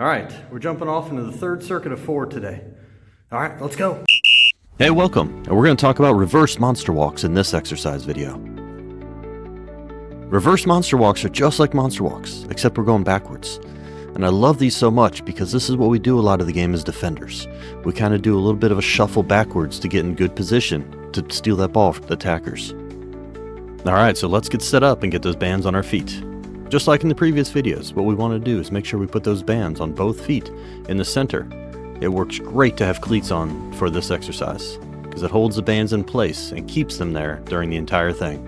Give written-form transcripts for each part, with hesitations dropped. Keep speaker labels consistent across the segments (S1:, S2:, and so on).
S1: All right, we're jumping off into the third circuit of 4 today. All right, let's go.
S2: Hey, welcome, and we're going to talk about reverse monster walks in this exercise video. Reverse monster walks are just like monster walks, except we're going backwards. And I love these so much because this is what we do a lot of the game as defenders. We kind of do a little bit of a shuffle backwards to get in good position to steal that ball from the attackers. Alright, so let's get set up and get those bands on our feet. Just like in the previous videos, what we want to do is make sure we put those bands on both feet in the center. It works great to have cleats on for this exercise, because it holds the bands in place and keeps them there during the entire thing.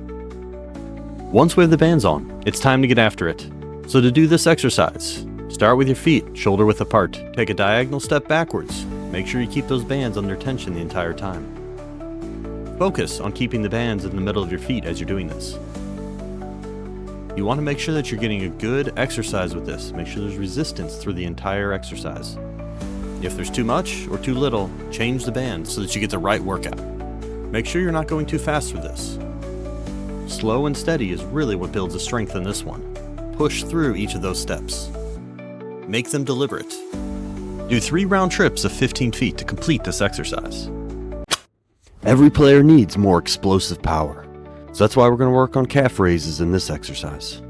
S2: Once we have the bands on, it's time to get after it. So to do this exercise, start with your feet shoulder width apart. Take a diagonal step backwards. Make sure you keep those bands under tension the entire time. Focus on keeping the bands in the middle of your feet as you're doing this. You want to make sure that you're getting a good exercise with this. Make sure there's resistance through the entire exercise. If there's too much or too little, change the band so that you get the right workout. Make sure you're not going too fast through this. Slow and steady is really what builds the strength in this one. Push through each of those steps. Make them deliberate. Do 3 round trips of 15 feet to complete this exercise. Every player needs more explosive power. So that's why we're going to work on calf raises in this exercise.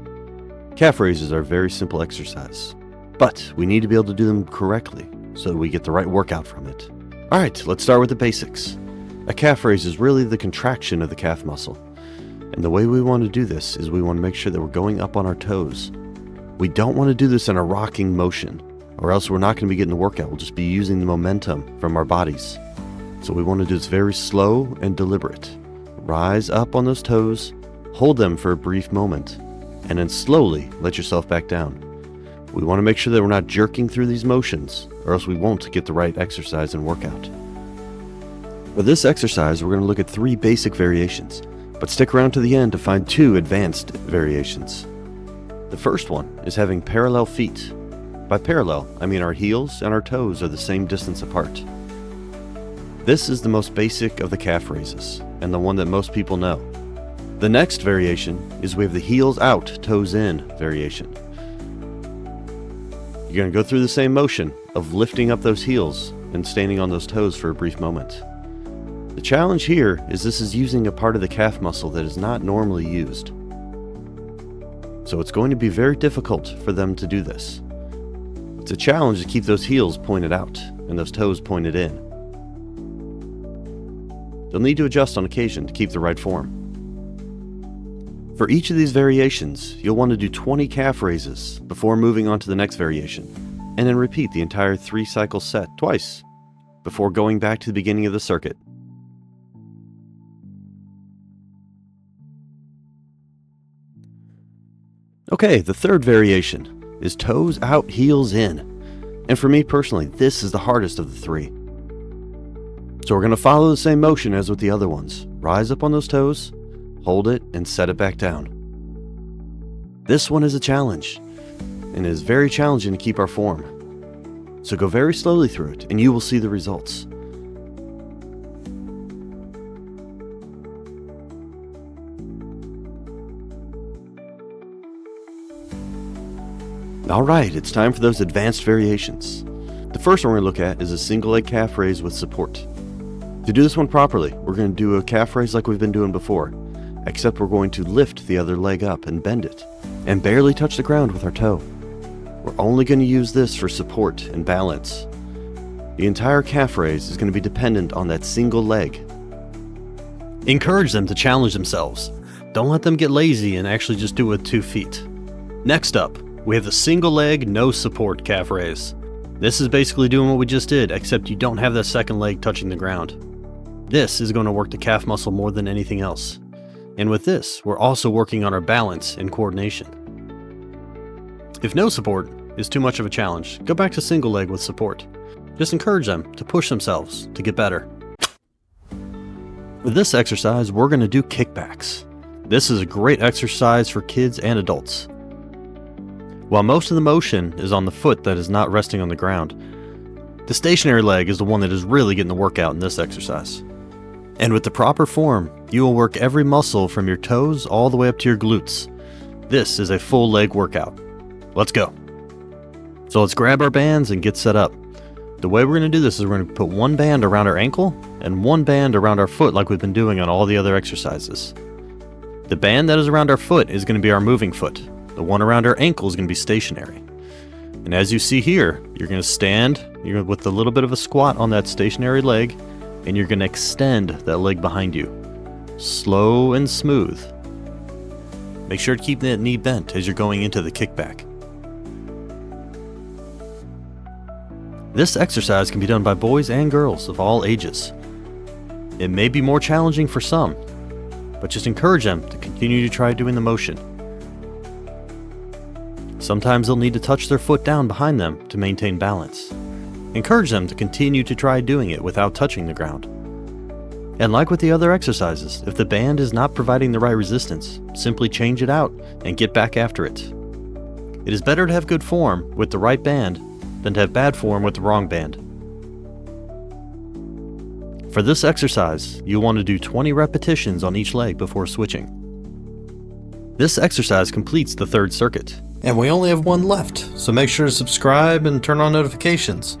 S2: Calf raises are a very simple exercise, but we need to be able to do them correctly so that we get the right workout from it. Alright, let's start with the basics. A calf raise is really the contraction of the calf muscle. And the way we want to do this is we want to make sure that we're going up on our toes. We don't want to do this in a rocking motion, or else we're not going to be getting the workout. We'll just be using the momentum from our bodies. So we want to do this very slow and deliberate. Rise up on those toes, hold them for a brief moment, and then slowly let yourself back down. We want to make sure that we're not jerking through these motions, or else we won't get the right exercise and workout. For this exercise, we're going to look at 3 basic variations, but stick around to the end to find 2 advanced variations. The first one is having parallel feet. By parallel, I mean our heels and our toes are the same distance apart. This is the most basic of the calf raises, and the one that most people know. The next variation is we have the heels out, toes in variation. You're going to go through the same motion of lifting up those heels and standing on those toes for a brief moment. The challenge here is this is using a part of the calf muscle that is not normally used. So it's going to be very difficult for them to do this. It's a challenge to keep those heels pointed out and those toes pointed in. You'll need to adjust on occasion to keep the right form. For each of these variations, you'll want to do 20 calf raises before moving on to the next variation, and then repeat the entire 3-cycle set twice before going back to the beginning of the circuit. Okay, the third variation is toes out, heels in. And for me personally, this is the hardest of the 3. So we're going to follow the same motion as with the other ones. Rise up on those toes, hold it, and set it back down. This one is a challenge, and it is very challenging to keep our form. So go very slowly through it, and you will see the results. Alright, it's time for those advanced variations. The first one we're going to look at is a single leg calf raise with support. To do this one properly, we're going to do a calf raise like we've been doing before, except we're going to lift the other leg up and bend it, and barely touch the ground with our toe. We're only going to use this for support and balance. The entire calf raise is going to be dependent on that single leg. Encourage them to challenge themselves. Don't let them get lazy and actually just do it with 2 feet. Next up, we have the single leg, no support calf raise. This is basically doing what we just did, except you don't have that second leg touching the ground. This is going to work the calf muscle more than anything else. And with this, we're also working on our balance and coordination. If no support is too much of a challenge, go back to single leg with support. Just encourage them to push themselves to get better. With this exercise, we're going to do kickbacks. This is a great exercise for kids and adults. While most of the motion is on the foot that is not resting on the ground, the stationary leg is the one that is really getting the workout in this exercise. And with the proper form, you will work every muscle from your toes all the way up to your glutes. This is a full leg workout. Let's go. So let's grab our bands and get set up. The way we're going to do this is we're going to put one band around our ankle and one band around our foot like we've been doing on all the other exercises. The band that is around our foot is going to be our moving foot. The one around our ankle is going to be stationary. And as you see here, you're going to stand with a little bit of a squat on that stationary leg, and you're going to extend that leg behind you. Slow and smooth. Make sure to keep that knee bent as you're going into the kickback. This exercise can be done by boys and girls of all ages. It may be more challenging for some, but just encourage them to continue to try doing the motion. Sometimes they'll need to touch their foot down behind them to maintain balance. Encourage them to continue to try doing it without touching the ground. And like with the other exercises, if the band is not providing the right resistance, simply change it out and get back after it. It is better to have good form with the right band than to have bad form with the wrong band. For this exercise, you'll want to do 20 repetitions on each leg before switching. This exercise completes the third circuit.
S3: And we only have one left, so make sure to subscribe and turn on notifications.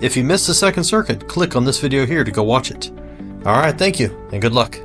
S3: If you missed the second circuit, click on this video here to go watch it. Alright, thank you, and good luck.